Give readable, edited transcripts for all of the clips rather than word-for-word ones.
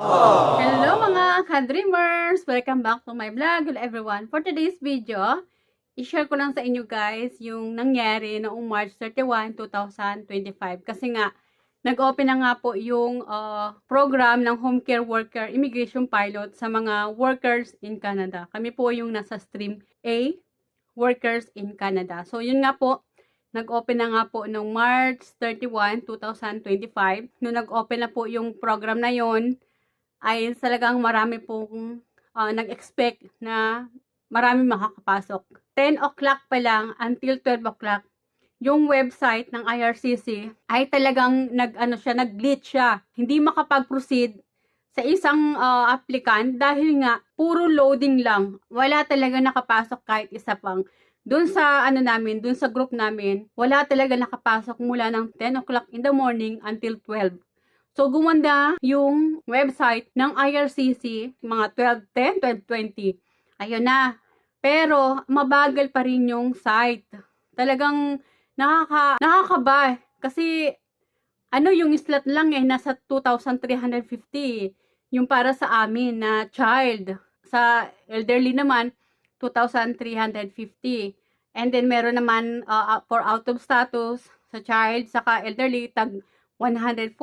Hello mga ka-dreamers! Welcome back to my vlog. Hello everyone. For today's video, i-share ko lang sa inyo guys yung nangyari noong March 31, 2025. Kasi nga, nag-open na nga po yung program ng Home Care Worker Immigration Pilot sa mga workers in Canada. Kami po yung nasa stream A, Workers in Canada. So yun nga po, nag-open na nga po noong March 31, 2025. Noong nag-open na po yung program na yon, ay talagang marami pong nag-expect na marami makakapasok. 10 o'clock pa lang until 12 o'clock, yung website ng IRCC ay talagang nag-glitch siya. Hindi makapag-proceed sa isang applicant dahil nga puro loading lang. Wala talaga nakapasok kahit isa pang. Doon sa doon sa group namin, wala talaga nakapasok mula ng 10 o'clock in the morning until 12. So, gumanda yung website ng IRCC, mga 12:10, 12:20. Ayun na. Pero, mabagal pa rin yung site. Talagang nakakaba. Kasi, yung slot lang nasa 2,350. Yung para sa amin na child. Sa elderly naman, 2,350. And then, meron naman for out of status sa child, saka elderly, tag 140,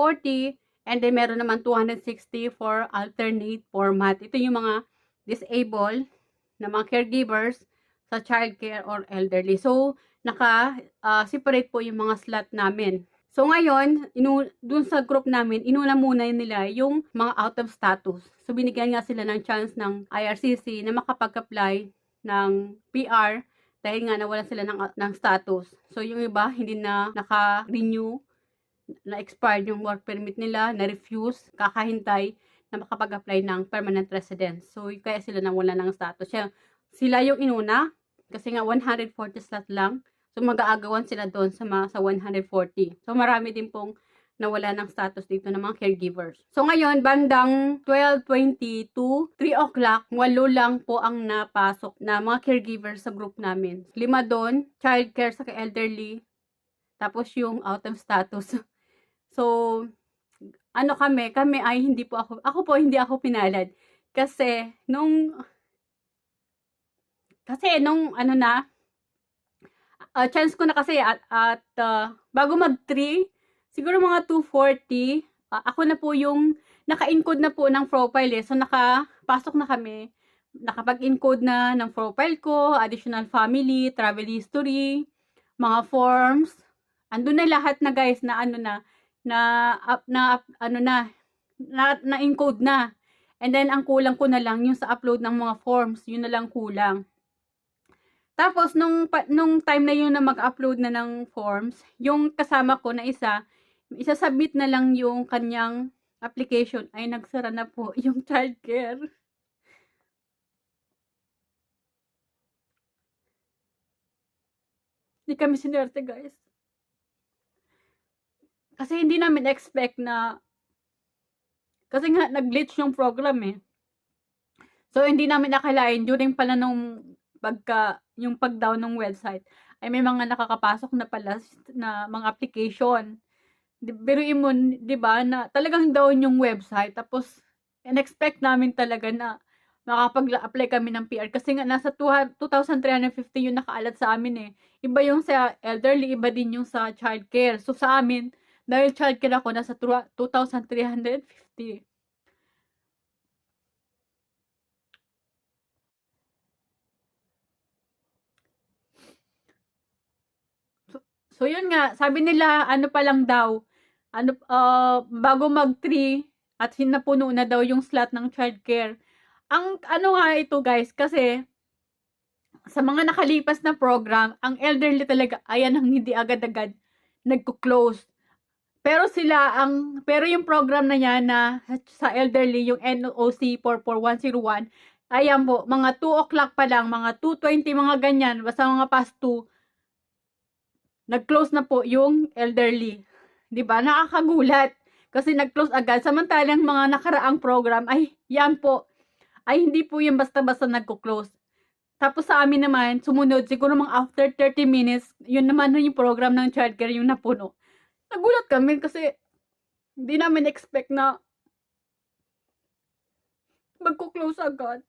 and then meron naman 260 for alternate format. Ito yung mga disabled na mga caregivers sa childcare or elderly. So, naka-separate po yung mga slot namin. So, ngayon, dun sa group namin, inuna muna nila yung mga out of status. So, binigyan nga sila ng chance ng IRCC na makapag-apply ng PR dahil nga nawalan sila ng status. So, yung iba, hindi na naka-renew, na-expired yung work permit nila, na-refuse, kakahintay na makapag-apply ng permanent residence. So, kaya sila nawala ng status. Sila yung inuna, kasi nga 140 slot lang. So, mag-aagawan sila doon sa 140. So, marami din pong nawala ng status dito ng mga caregivers. So, ngayon, bandang 12:20 to 3 o'clock, 8 lang po ang napasok na mga caregivers sa group namin. 5 doon, childcare sa elderly, tapos yung out of status. So, kami ay ako po hindi ako pinalad. Kasi, chance ko na kasi bago mag-3, siguro mga 2:40, ako na po yung naka-encode na po ng profile So, nakapasok na kami. Nakapag-encode na ng profile ko, additional family, travel history, mga forms. Andun na lahat na guys na na-encode na. And then, ang kulang ko na lang yung sa upload ng mga forms. Yun na lang kulang. Tapos, nung time na yun na mag-upload na ng forms, yung kasama ko na isasubmit na lang yung kanyang application, ay nagsara na po yung childcare. Hindi kami sinerte guys. Kasi hindi namin expect na, kasi nga nag-glitch yung program So, hindi namin akalain during pala nung yung pag-down ng website, ay may mga nakakapasok na pala na mga application. Biruin mo, 'di ba, na talagang down yung website, tapos in-expect namin talaga na makapag-apply kami ng PR kasi nga nasa 2,350 yung nakaalat sa amin Iba yung sa elderly, iba din yung sa childcare. So sa amin, dahil childcare ako, nasa 2,350. So yun nga, sabi nila pa lang daw, bago mag-3 at napuno na daw yung slot ng childcare. Ang nga ito guys, kasi sa mga nakalipas na program, ang elderly talaga, ayan ang hindi agad-agad nagko-close. Pero yung program na niya na sa elderly, yung NOC 44101, ayan po, mga 2 o'clock pa lang, mga 2:20, mga ganyan, basta mga past 2, nag-close na po yung elderly. 'Di ba? Nakakagulat kasi nag-close agad, samantalang mga nakaraang program ay yan po, ay hindi po yung basta-basta nagko-close. Tapos sa amin naman, sumunod siguro mga after 30 minutes, yun naman yung program ng childcare yung napuno. Nagulat kami kasi hindi namin expect na magko-close agad.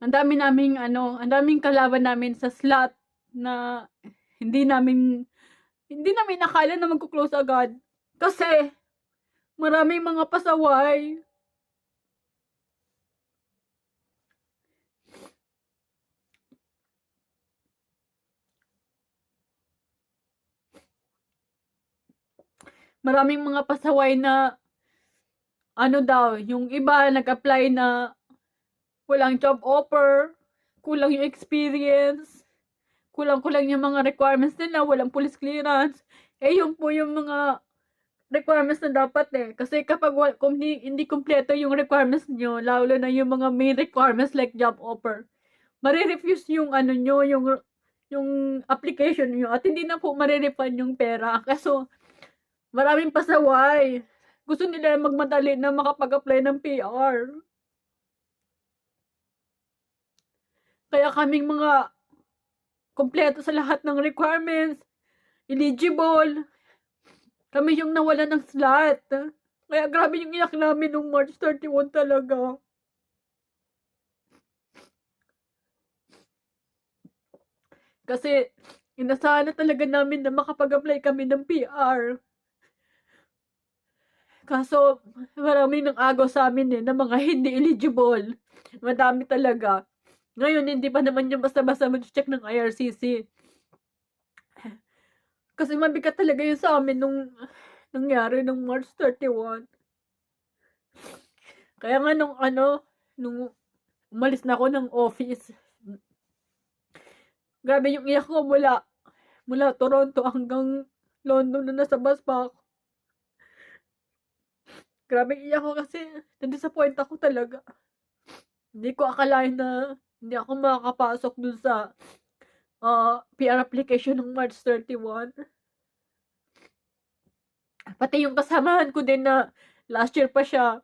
Ang daming kalaban namin sa slot na hindi namin akala na magko-close agad. Kasi maraming mga pasaway. Maraming mga pasaway na yung iba nag-apply na walang job offer, kulang yung experience, kulang-kulang yung mga requirements nila, walang police clearance. Yun po yung mga requirements na dapat Kasi kapag kung hindi kumpleto yung requirements nyo, lalo na yung mga main requirements like job offer, marirefuse yung nyo, yung application nyo, at hindi na po marirefund yung pera. Kaso, maraming pasaway. Gusto nila magmadali na makapag-apply ng PR. Kaya kaming mga kompleto sa lahat ng requirements, eligible, kami yung nawala ng slot. Kaya grabe yung iyak namin nung March 31 talaga. Kasi inasahan na talaga namin na makapag-apply kami ng PR. Kaso marami nang agaw sa amin na mga hindi eligible. Madami talaga. Ngayon, hindi pa naman yung basta-basta mag-check ng IRCC. Kasi mabigat talaga yun sa amin nung nangyari nung March 31. Kaya nga nung umalis na ako ng office, grabe yung iyak ko mula Toronto hanggang London na nasa bus pa ako. Grabe iyak ko kasi na-disappoint ako talaga. Hindi ko akalain na hindi ako makakapasok dun sa PR application ng March 31. Pati yung kasamahan ko din na last year pa siya,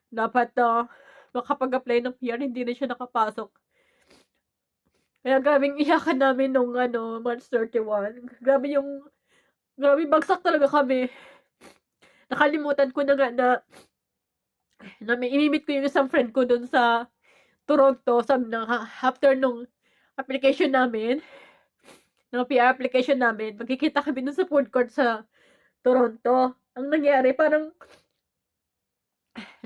dapat makapag-apply ng PR, hindi na siya nakapasok. Kaya grabing iyakan namin nung March 31. Grabe bagsak talaga kami. Nakalimutan ko na nga na may inimit ko yung isang friend ko dun sa Toronto, after nung application namin, ng PR application namin, magkikita kami dun sa food court sa Toronto. Ang nangyari, parang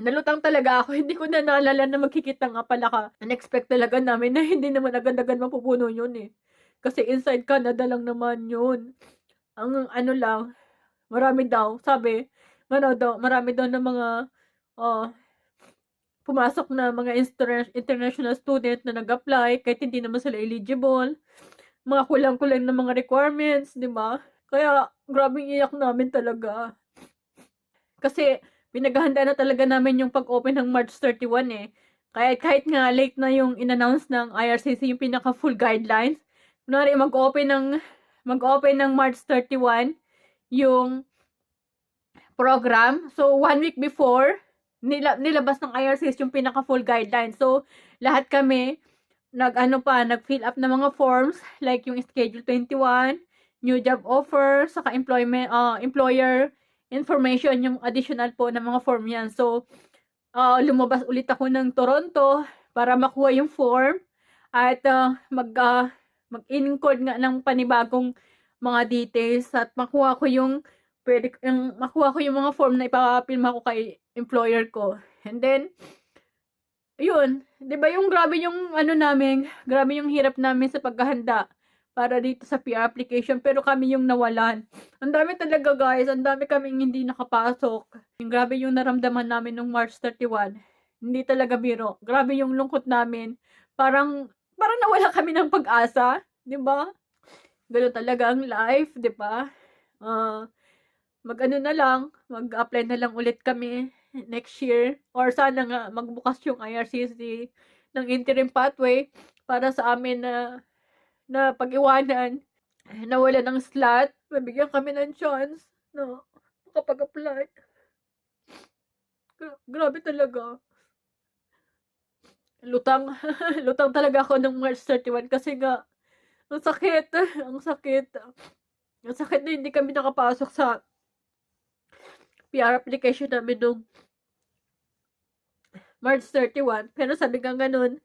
nalutang talaga ako. Hindi ko na naalala na magkikita nga pala ka. Unexpect talaga namin na hindi naman agad-agad mapupuno yun Kasi inside Canada lang naman yun. Ang lang, marami daw, sabi, marami daw na mga pumasok na mga international student na nag-apply kahit hindi naman sila eligible. Mga kulang-kulang na mga requirements, di ba? Kaya, grabing iyak namin talaga. Kasi, pinaghahanda na talaga namin yung pag-open ng March 31 kahit nga late na yung in-announce ng IRCC yung pinaka-full guidelines. Kunwari, mag-open ng March 31 yung program. So, 1 week before, nilabas ng IRCC yung pinaka-full guidelines. So, lahat kami, nag-fill up ng mga forms, like yung Schedule 21, new job offer, saka employer information, yung additional po ng mga form yan. So, lumabas ulit ako ng Toronto para makuha yung form at mag-encode nga ng panibagong mga details at makuha ko yung mga form na ipapapilma ko kay employer ko. And then, yun, 'di ba yung grabe yung grabe yung hirap namin sa paghahanda para dito sa PR application, pero kami yung nawalan. Ang dami talaga guys, ang dami kaming hindi nakapasok. Yung grabe yung naramdaman namin nung March 31. Hindi talaga biro. Grabe yung lungkot namin. Parang nawala kami ng pag-asa, 'di ba? Ganun talaga ang life, 'di ba? Mag-apply na lang ulit kami next year, or sana nga magbukas yung IRCC ng interim pathway para sa amin na pag-iwanan, nawala ng slot, mabigyan kami ng chance na makapag-apply. Grabe talaga. Lutang lutang talaga ako ng March 31 kasi nga ang sakit na hindi kami nakapasok sa PR application namin nung March 31. Pero sabi nga ganun,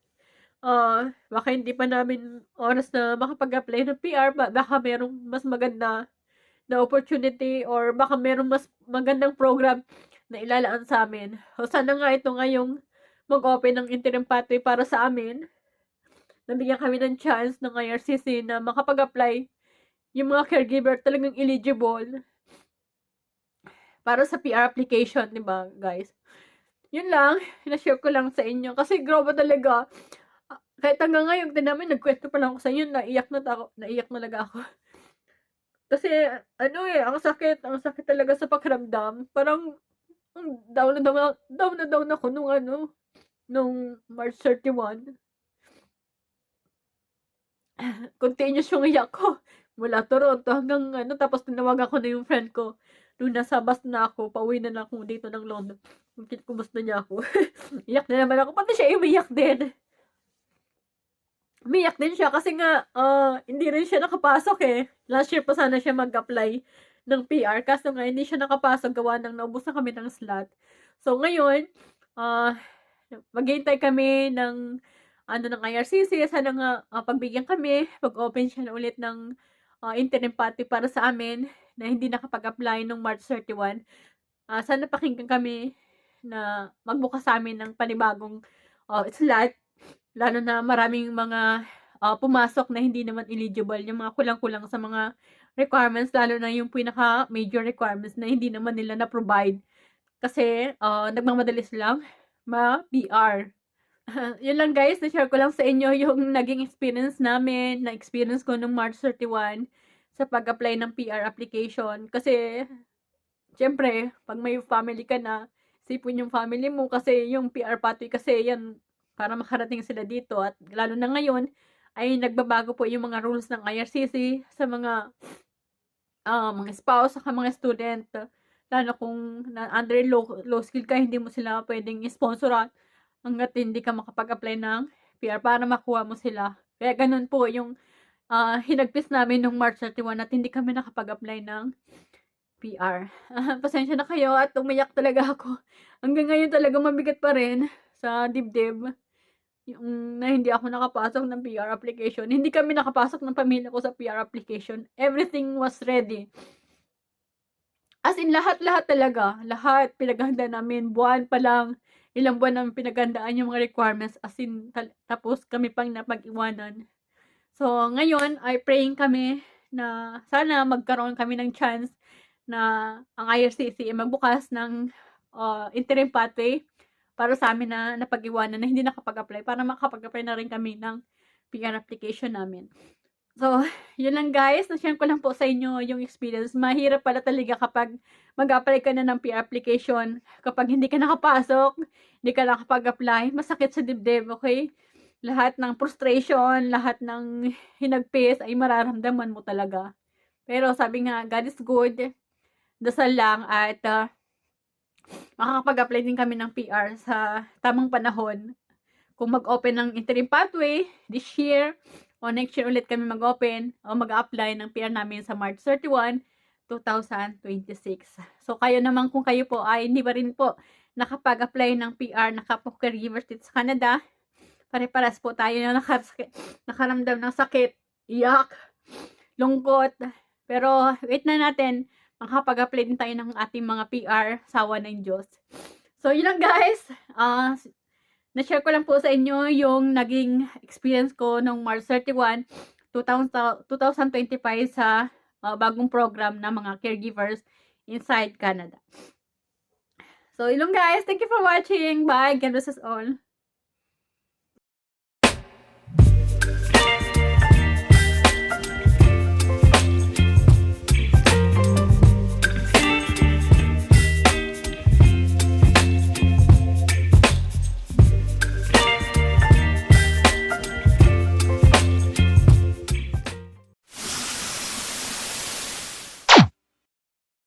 baka hindi pa namin oras na makapag-apply ng PR, baka merong mas maganda na opportunity or baka merong mas magandang program na ilalaan sa amin. O sana nga ito ngayong mag-open ng interim pathway para sa amin. Nabigyan kami ng chance ng IRCC na makapag-apply yung mga caregiver talagang eligible para sa PR application, di ba, guys? Yun lang, na-share ko lang sa inyo. Kasi grabe talaga. Kahit hanggang ngayon, namin, nagkwento pa lang ako sa inyo, naiyak talaga ako. Kasi, ang sakit talaga sa pakiramdam. Parang, down na down ako nung March 31. Continuous yung iyak ko. Mula Toronto hanggang tapos tinawagan ko na yung friend ko. Nung nasa bus na ako, pauwi na lang ako dito ng London. Kumusta niya ako. Iyak na naman ako. Pati siya umiyak din. Umiyak din siya kasi nga, hindi rin siya nakapasok eh. Last year pa sana siya mag-apply ng PR. Kaso nga, hindi siya nakapasok gawa ng naubos na kami ng slot. So, ngayon, maghihintay kami ng ng IRCC. Sana nga, pagbigyan kami, pag-open siya na ulit ng interim pathway para sa amin na hindi nakapag-apply nung March 31. Sana pakinggan kami na magbukas sa amin ng panibagong slot. Lalo na maraming mga pumasok na hindi naman eligible. Yung mga kulang-kulang sa mga requirements. Lalo na yung pinaka-major requirements na hindi naman nila na-provide. Kasi nagmamadali silang ma-PR. Yun lang guys, na-share ko lang sa inyo yung naging experience namin, na experience ko nung March 31 sa pag-apply ng PR application. Kasi, syempre, pag may family ka na, sipon yung family mo kasi yung PR pathway kasi yan, para makarating sila dito. At lalo na ngayon, ay nagbabago po yung mga rules ng IRCC sa mga spouse, saka mga student. Lalo kung under low skill ka, hindi mo sila pwedeng sponsoran hanggat hindi ka makapag-apply ng PR para makuha mo sila. Kaya ganun po yung hinagpis namin nung March 31 at hindi kami nakapag-apply ng PR. Pasensya na kayo at umiyak talaga ako. Hanggang ngayon talaga mabigat pa rin sa dibdib yung na hindi ako nakapasok ng PR application. Hindi kami nakapasok ng pamilya ko sa PR application. Everything was ready. As in, lahat talaga. Lahat pinaghanda namin. Buwan pa lang. Ilang buwan namin pinaghandaan yung mga requirements. As in, tapos kami pang napag-iwanan. So, ngayon ay praying kami na sana magkaroon kami ng chance na ang IRCC ay magbukas ng interim pathway para sa amin na napag-iwanan na hindi nakapag-apply para makapag-apply na rin kami ng PR application namin. So, yun lang guys. Na-share ko lang po sa inyo yung experience. Mahirap pala talaga kapag mag-apply ka na ng PR application. Kapag hindi ka nakapasok, hindi ka nakapag-apply, masakit sa dibdib, okay? Lahat ng frustration, lahat ng hinagpis ay mararamdaman mo talaga. Pero sabi nga, God is good. Dasal lang at makakapag-apply din kami ng PR sa tamang panahon. Kung mag-open ng interim pathway this year o next year ulit kami mag-open o mag-apply ng PR namin sa March 31, 2026. So, kayo naman kung kayo po ay hindi ba rin po nakapag-apply ng PR na Kapwa Caregivers dito sa Canada, pare-paras po tayo na nakaramdam ng sakit, iyak, lungkot. Pero wait na natin, makapag-apply din tayo ng ating mga PR sa awa ng Diyos. So, yun lang guys. Na-share ko lang po sa inyo yung naging experience ko nung March 31, 2025 sa bagong program ng mga caregivers inside Canada. So, yun lang guys. Thank you for watching. Bye. God bless us all.